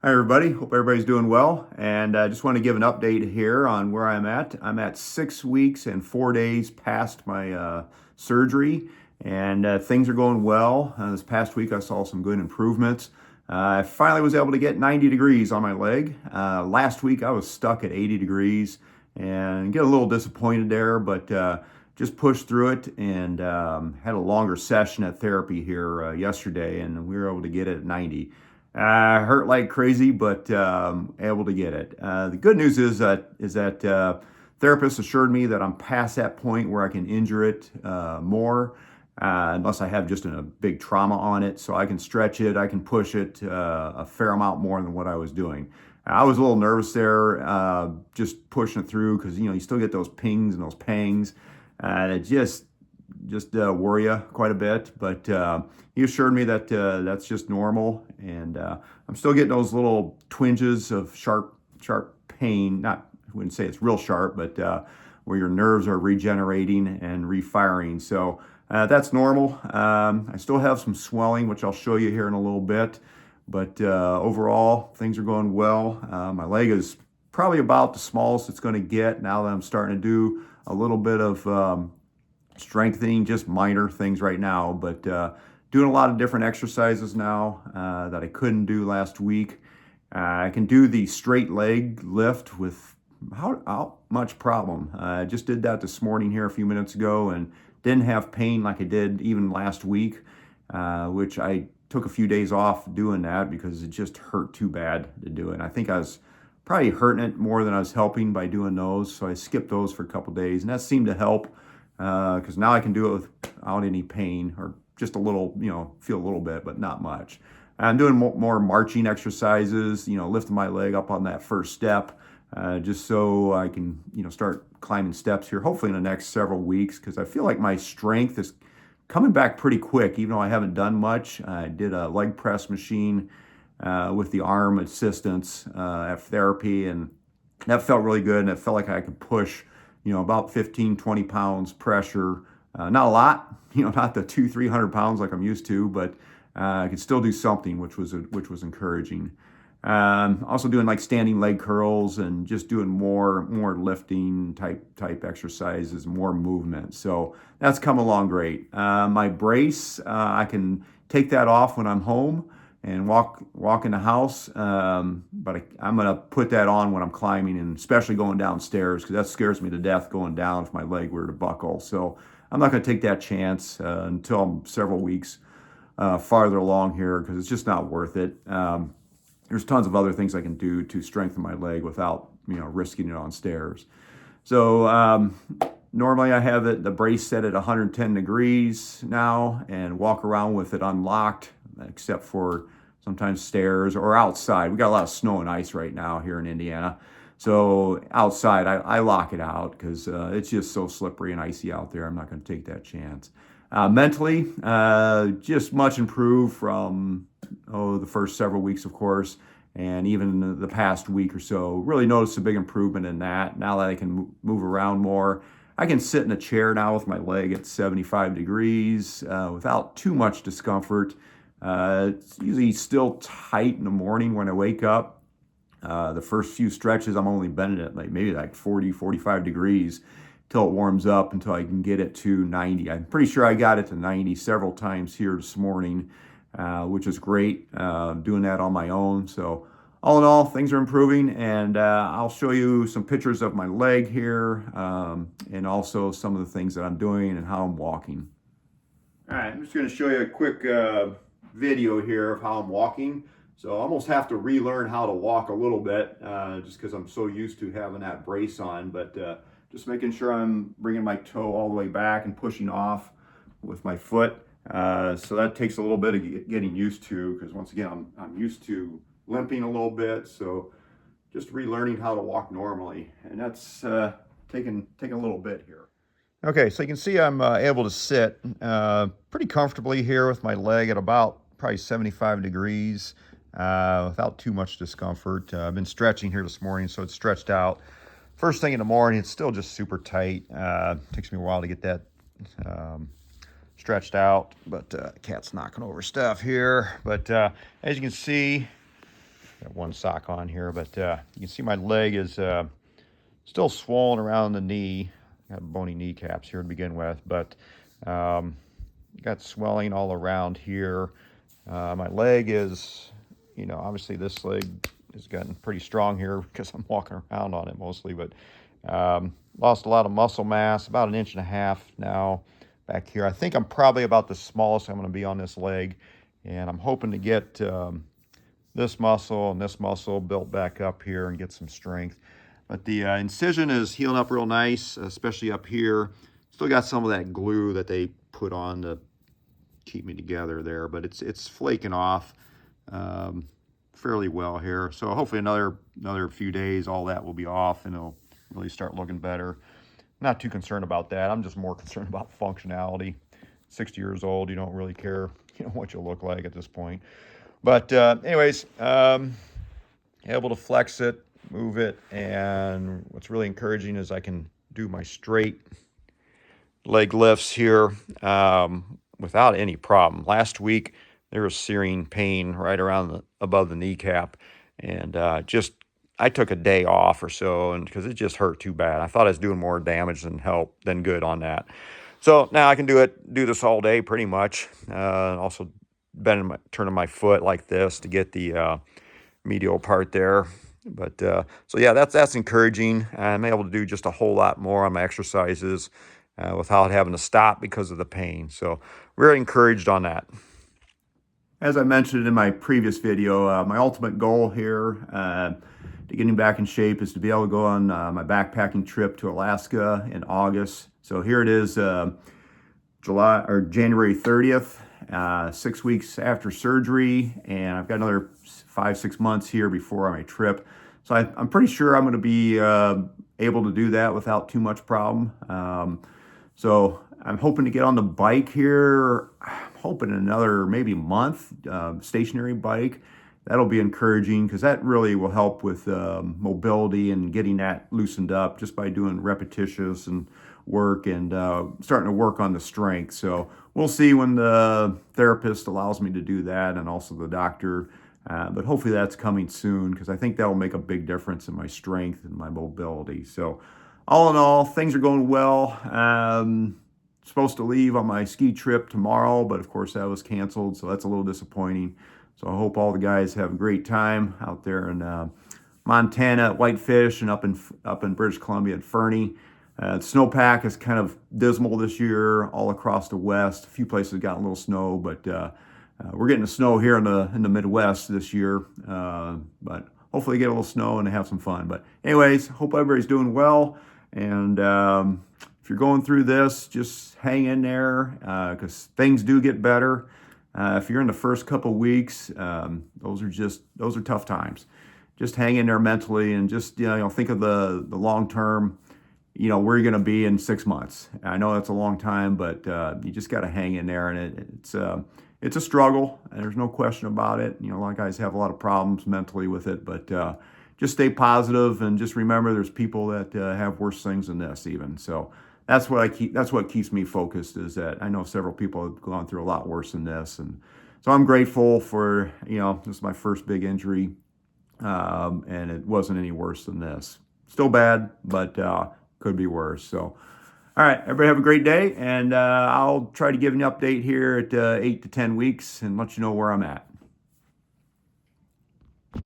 Hi, everybody. Hope everybody's doing well. And I just want to give an update here on where I'm at. I'm at 6 weeks and 4 days past my surgery, and things are going well. This past week, I saw some good improvements. I finally was able to get 90 degrees on my leg. Last week, I was stuck at 80 degrees and get a little disappointed there, but just pushed through it and had a longer session at therapy here yesterday, and we were able to get it at 90. Hurt like crazy, but able to get it. The good news is that therapists assured me that I'm past that point where I can injure it more, unless I have just a big trauma on it. So I can stretch it, I can push it a fair amount more than what I was doing. I was a little nervous there, just pushing it through because you still get those pings and those pangs, and it just worry you quite a bit. But he assured me that that's just normal, and I'm still getting those little twinges of sharp pain. Not, I wouldn't say it's real sharp, but where your nerves are regenerating and refiring. So that's normal. I still have some swelling, which I'll show you here in a little bit. But overall, things are going well. My leg is probably about the smallest it's going to get now that I'm starting to do a little bit of strengthening, just minor things right now, but doing a lot of different exercises now that I couldn't do last week. I can do the straight leg lift without much problem. I just did that this morning here a few minutes ago and didn't have pain like I did even last week, which I took a few days off doing that because it just hurt too bad to do it. And I think I was probably hurting it more than I was helping by doing those, so I skipped those for a couple days, and that seemed to help because now I can do it without any pain, or just a little, feel a little bit, but not much. I'm doing more marching exercises, lifting my leg up on that first step, just so I can, start climbing steps here, hopefully in the next several weeks, because I feel like my strength is coming back pretty quick, even though I haven't done much. I did a leg press machine with the arm assistance at therapy, and that felt really good, and it felt like I could push about 15, 20 pounds pressure. Not a lot, not the 200-300 pounds like I'm used to, but I could still do something, which was encouraging. Also doing like standing leg curls and just doing more lifting type exercises, more movement. So that's come along great. My brace, I can take that off when I'm home and walk in the house. But I'm gonna put that on when I'm climbing, and especially going downstairs, because that scares me to death going down if my leg were to buckle. So I'm not gonna take that chance until I'm several weeks farther along here, because it's just not worth it. There's tons of other things I can do to strengthen my leg without risking it on stairs. So normally I have the brace set at 110 degrees now and walk around with it unlocked, except for sometimes stairs or outside. We got a lot of snow and ice right now here in Indiana. So outside, I lock it out because it's just so slippery and icy out there. I'm not going to take that chance. Mentally, just much improved from the first several weeks, of course, and even the past week or so. Really noticed a big improvement in that. Now that I can move around more, I can sit in a chair now with my leg at 75 degrees without too much discomfort. It's usually still tight in the morning when I wake up. The first few stretches, I'm only bending it maybe 40, 45 degrees till it warms up, until I can get it to 90. I'm pretty sure I got it to 90 several times here this morning, which is great, doing that on my own. So all in all, things are improving, and I'll show you some pictures of my leg here, and also some of the things that I'm doing and how I'm walking. All right, I'm just going to show you a quick video here of how I'm walking. So I almost have to relearn how to walk a little bit, just because I'm so used to having that brace on, but just making sure I'm bringing my toe all the way back and pushing off with my foot. So that takes a little bit of getting used to, because once again, I'm used to limping a little bit. So just relearning how to walk normally, and that's taking a little bit here. Okay, so you can see I'm able to sit pretty comfortably here with my leg at about probably 75 degrees without too much discomfort. I've been stretching here this morning, so it's stretched out. First thing in the morning, it's still just super tight. Takes me a while to get that stretched out, but cat's knocking over stuff here. But as you can see, got one sock on here, but you can see my leg is still swollen around the knee. I got bony kneecaps here to begin with, but got swelling all around here. My leg is, obviously this leg has gotten pretty strong here because I'm walking around on it mostly, but lost a lot of muscle mass, about 1.5 inches now back here. I think I'm probably about the smallest I'm going to be on this leg, and I'm hoping to get this muscle and this muscle built back up here and get some strength. But the incision is healing up real nice, especially up here. Still got some of that glue that they put on to keep me together there, but it's flaking off fairly well here. So hopefully another few days, all that will be off and it'll really start looking better. Not too concerned about that. I'm just more concerned about functionality. 60 years old, you don't really care, what you look like at this point. But anyways, able to flex it, move it, and what's really encouraging is I can do my straight leg lifts here without any problem. Last week there was searing pain right around above the kneecap, and I took a day off or so, and because it just hurt too bad. I thought I was doing more damage than good on that. So now I can do this all day pretty much. Also turning my foot like this to get the medial part there. But so yeah, that's encouraging. I'm able to do just a whole lot more on my exercises without having to stop because of the pain. So very encouraged on that. As I mentioned in my previous video, my ultimate goal here to getting back in shape is to be able to go on my backpacking trip to Alaska in August. So here it is, January 30th, 6 weeks after surgery, and I've got another 5-6 months here before my trip. So I'm pretty sure I'm going to be able to do that without too much problem. So I'm hoping to get on the bike here. I'm hoping another maybe month, stationary bike. That'll be encouraging because that really will help with mobility and getting that loosened up just by doing repetitious and work and starting to work on the strength. So we'll see when the therapist allows me to do that, and also the doctor. But hopefully that's coming soon because I think that'll make a big difference in my strength and my mobility. So all in all, things are going well. Supposed to leave on my ski trip tomorrow, but of course that was canceled, so that's a little disappointing. So I hope all the guys have a great time out there in Montana at Whitefish and up in British Columbia at Fernie. Snowpack is kind of dismal this year all across the West. A few places got a little snow, but we're getting the snow here in the Midwest this year. But hopefully get a little snow and have some fun. But anyways, hope everybody's doing well. And if you're going through this, just hang in there because things do get better. If you're in the first couple weeks, those are tough times. Just hang in there mentally and just think of the long term. Where you're going to be in 6 months. I know that's a long time, but you just got to hang in there, and it's a struggle, and there's no question about it. A lot of guys have a lot of problems mentally with it, but just stay positive and just remember there's people that have worse things than this even. So that's what keeps me focused, is that I know several people have gone through a lot worse than this, and so I'm grateful for this is my first big injury, and it wasn't any worse than this. Still bad, but could be worse. So all right, everybody have a great day, and I'll try to give you an update here at 8 to 10 weeks and let you know where I'm at.